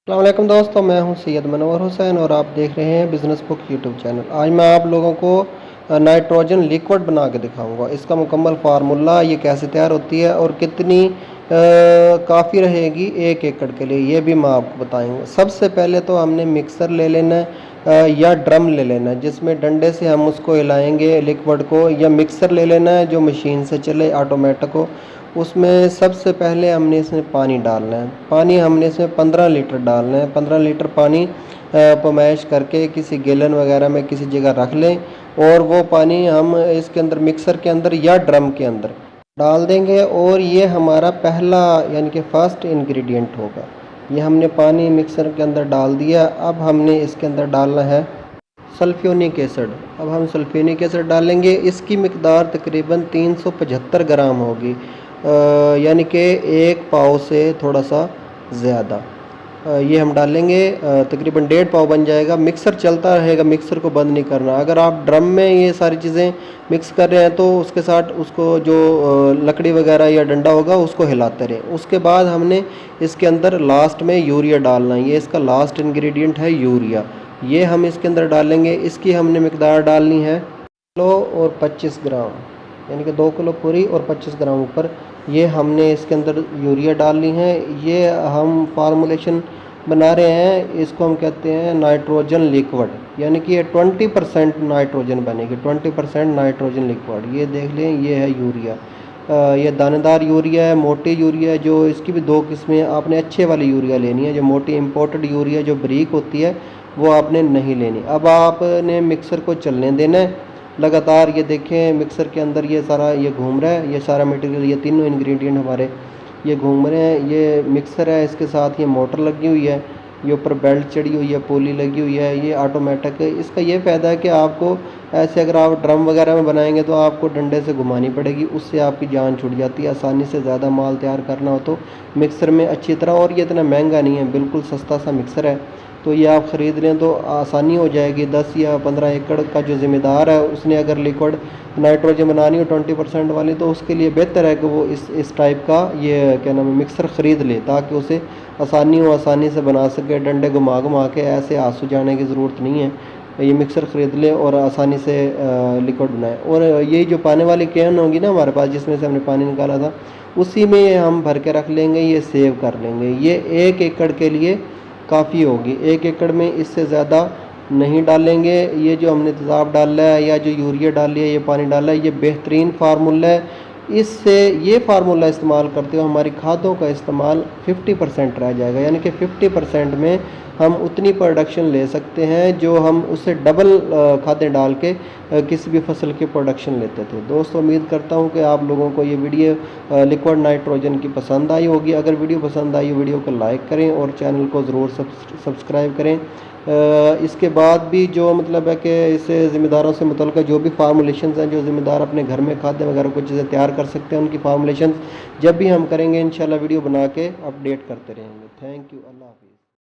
अस्सलाम वालेकुम दोस्तों, मैं हूं सैयद मनवर हुसैन और आप देख रहे हैं बिज़नेस बुक यूट्यूब चैनल। आज मैं आप लोगों को नाइट्रोजन लिक्विड बना के दिखाऊंगा। इसका मुकम्मल फार्मूला, ये कैसे तैयार होती है और कितनी काफ़ी रहेगी 1 एकड़ के लिए, ये भी मैं आपको बताएंगे। सबसे पहले तो हमने मिक्सर ले लेना है या ड्रम ले लेना है, जिसमें डंडे से हम उसको हिलाएंगे लिक्विड को, या मिक्सर ले लेना है जो मशीन से चले, ऑटोमेटिक हो। उसमें सबसे पहले हमने इसमें पानी डालना है। पानी हमने इसमें 15 लीटर डालना है। 15 लीटर पानी पमैश करके किसी गैलन वगैरह में किसी जगह रख लें, और वो पानी हम इसके अंदर मिक्सर के अंदर या ड्रम के अंदर डाल देंगे। और ये हमारा पहला यानी कि फर्स्ट इंग्रेडिएंट होगा। ये हमने पानी मिक्सर के अंदर डाल दिया। अब हमने इसके अंदर डालना है सल्फ्यूनिक एसिड। अब हम सल्फ्यूनिक एसिड डालेंगे। इसकी मिकदार तकरीबन 375 ग्राम होगी, यानी कि 1 पाव से थोड़ा सा ज़्यादा। ये हम डालेंगे, तकरीबन 1.5 पाव बन जाएगा। मिक्सर चलता रहेगा, मिक्सर को बंद नहीं करना। अगर आप ड्रम में ये सारी चीज़ें मिक्स कर रहे हैं तो उसके साथ उसको जो लकड़ी वगैरह या डंडा होगा उसको हिलाते रहें। उसके बाद हमने इसके अंदर लास्ट में यूरिया डालना है। ये इसका लास्ट इंग्रेडिएंट है यूरिया। ये हम इसके अंदर डालेंगे। इसकी हमने मिकदार डालनी है किलो और 25 ग्राम, यानी कि 2 किलो पूरी और 25 ग्राम ऊपर। ये हमने इसके अंदर यूरिया डालनी है। ये हम फार्मूलेशन बना रहे हैं, इसको हम कहते हैं नाइट्रोजन लिक्विड, यानी कि ये 20% नाइट्रोजन बनेगी, 20% नाइट्रोजन लिक्विड। ये देख लें, ये है यूरिया। ये दानेदार यूरिया है, मोटी यूरिया है, जो इसकी भी 2 किस्में। आपने अच्छे वाली यूरिया लेनी है। जो मोटी इंपोर्टेड यूरिया जो बारीक होती है वो आपने नहीं लेनी। अब आपने मिक्सर को चलने देना है लगातार। ये देखें मिक्सर के अंदर ये सारा ये घूम रहा है, ये सारा मटेरियल, ये तीनों इंग्रेडिएंट हमारे ये घूम रहे हैं। ये मिक्सर है, इसके साथ ये मोटर लगी हुई है, ये ऊपर बेल्ट चढ़ी हुई है, पुली लगी हुई है। ये ऑटोमेटिक है। इसका ये फ़ायदा है कि आपको ऐसे अगर आप ड्रम वगैरह में बनाएंगे तो आपको डंडे से घुमानी पड़ेगी, उससे आपकी जान छूट जाती है। आसानी से ज़्यादा माल तैयार करना हो तो मिक्सर में अच्छी तरह, और ये इतना महंगा नहीं है, बिल्कुल सस्ता सा मिक्सर है। तो ये आप ख़रीद लें तो आसानी हो जाएगी। 10 या 15 एकड़ का जो ज़िम्मेदार है उसने अगर लिक्विड नाइट्रोजन बनानी हो 20% वाली, तो उसके लिए बेहतर है कि वो इस टाइप का ये क्या नाम है मिक्सर ख़रीद ले, ताकि उसे आसानी हो, आसानी से बना सके। डंडे घुमा घुमा के ऐसे आंसू जाने की ज़रूरत नहीं है। ये मिक्सर ख़रीद ले और आसानी से लिक्विड बनाए। और ये जो पानी वाली कैन होगी ना हमारे पास, जिसमें से हमने पानी निकाला था, उसी में हम भर के रख लेंगे। ये सेव कर लेंगे। ये 1 एकड़ के लिए काफ़ी होगी। 1 एकड़ में इससे ज़्यादा नहीं डालेंगे। ये जो हमने तेज़ाब डाला है या जो यूरिया डाली है, ये पानी डाला है, ये बेहतरीन फार्मूला है। इससे ये फार्मूला इस्तेमाल करते हुए हमारी खादों का इस्तेमाल 50% रह जाएगा, यानी कि 50% में हम उतनी प्रोडक्शन ले सकते हैं जो हम उससे डबल खादें डाल के किसी भी फसल की प्रोडक्शन लेते थे। दोस्तों, उम्मीद करता हूं कि आप लोगों को ये वीडियो लिक्विड नाइट्रोजन की पसंद आई होगी। अगर वीडियो पसंद आई, वीडियो को लाइक करें और चैनल को ज़रूर सब्सक्राइब करें। इसके बाद भी जो मतलब है कि इससे ज़िम्मेदारों से मुतल्लिक़ जो भी फार्मूलेशंस हैं, जो ज़िम्मेदार अपने घर में खाद्य वगैरह कुछ चीज़ें तैयार कर सकते हैं, उनकी फार्मूलेशंस जब भी हम करेंगे इंशाल्लाह वीडियो बना के अपडेट करते रहेंगे। Thank you. अल्लाह हाफ़िज़।